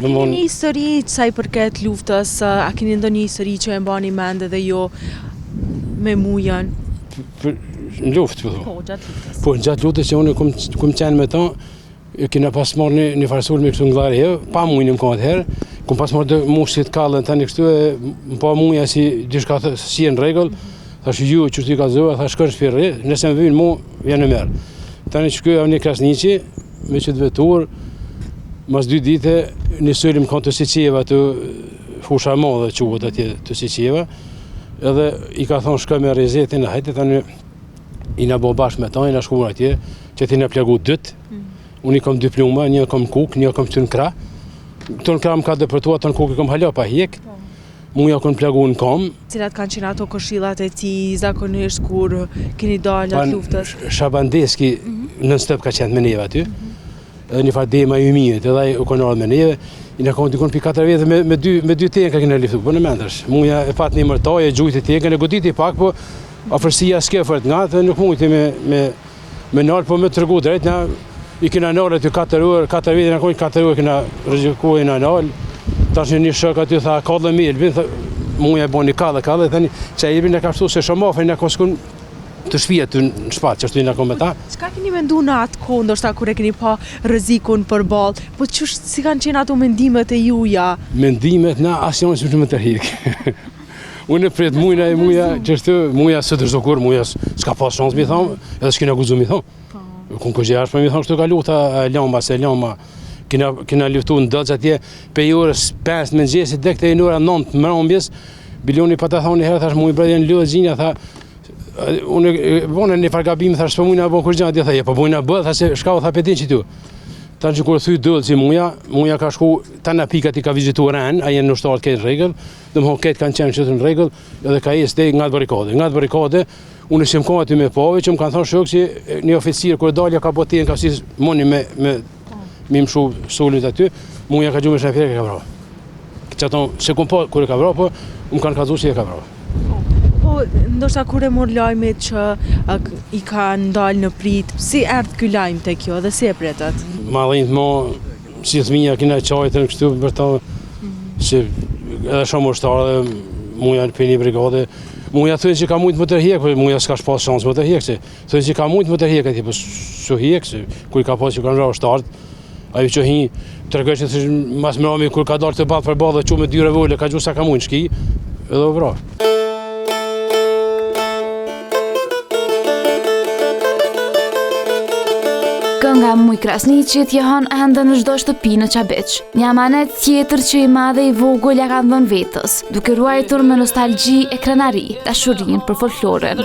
A keni një histori sa i përket luftës, a keni ndonjë histori që e mbani mend edhe jo me mujën? Në luftë, Po, gjatë luftës. Po, gjatë luftës që unë kum qenë me ta, kena pas marrë një farësull me kështu ngllare jo, pa mujnë më ka atëherë, kum pas marrë mushit kallën tani kështu e pa muja si diçka si në rregull, thash ju që ti ka zoa, thash shkon në shtëpi, nëse më vjen mu, vjen në merr. Tani shkoj në Krasniqi me që të vetur, mas 2 ditë në solim kanë të Siçeva të fusha e madhe quhet atje të Siçeva, edhe i ka thonë shkoj me rezetin, hajde tani i na bë bashkë me ta, i na shkuar atje, që ti na plagoj dyt. Unë i kam 2 pluma, një kam kuk, një kam këtu në krah. Këtu në krah më ka depërtuar, atë në kuk i kam hala pa hjek. Muja kanë plagu në kam. Cilat kanë qenë ato këshillat e tij zakonisht kur keni dalë atë luftës? Shabandeski në step ka qenë me neve aty. Edhe një farë dema i mijët, edhe ai u konor me neve. I na kanë dikon pi 4 vjet me dy tenka kena liftu, po në mendesh. Muja e pat një mërtaj, e gjujti tenkën, e goditi pak, po afërsia s'ke fort ngatë, nuk mujti me nal, po me tregu drejt na i kena nalë aty 4 orë, 4 vjet na kanë 4 orë kena rrezikuar na nal. Tash një shok aty tha ka 10.000, muja e boni kallë, thani çai jepin na ka thosë se shomafën na ka shkon të shtëpia të në shpat, që ashtu i na kom me ta. Çka keni menduar në atë kohë, ndoshta kur e keni pa rrezikun përballë, po si kanë qenë ato mendimet e juaja? Mendimet na asnjë s'u më tërhiq. Unë prit muja që ashtu muja së të çdo kur muja s'ka pas shans mi thon, edhe s'kena guxu mi thon. Kun ko gjash mi thon këtu ka luta lamba. Kena luftu në dëgj atje pe orës 5 mëngjesit deri te ora 9 mbrëmjes. Bilioni pa ta thonë herë thash muj bradhën luazinja tha unë vonë në far gabim thash po mujna bën kur gjë atje tha po mujna bë tha se shkau tha petin që tu. Tanë kur thy dëll si muja ka shku tana pikat i ka vizituar ai në ushtar të rregull, domthon këtë kanë qenë që në rregull, edhe ka isë nga barrikade. Unë shem kom aty me pave që më kanë thonë shok si një oficir kur dalja ka botin ka si moni me më mshu solit aty, muja ka gjumë shafir ka vrarë. Çato se kom pa kur e ka vrarë, po më kanë kallzuar se e ka vrarë. Po ndoshta kur e mor lajmet që i kanë ndalë në prit, si erdh ky lajm tek kjo dhe si e pretat? Mallin mo si fëmia kena çajtën kështu për ta se edhe shumë ushtar dhe muja në peni brigade. Muja thënë që ka mujt më tërhiq, po muja s'ka pas shans më tërhiq se. Thënë që ka mujt më tërhiq atje, po s'u hiq se kur ka pas që kanë vrarë ushtar. Ai që hi tregoj se mas mbrëmje kur ka dalë të ballë për ballë çu me 2 revolë ka gjusa ka mund shki edhe u vrarë. Kënga Muj Krasniqit jehon ende në çdo shtëpi në Çabeq. Një amanet tjetër që i madhe i vogël ja ka dhënë vetës, duke ruajtur me nostalgji e krenari dashurinë për folkloren.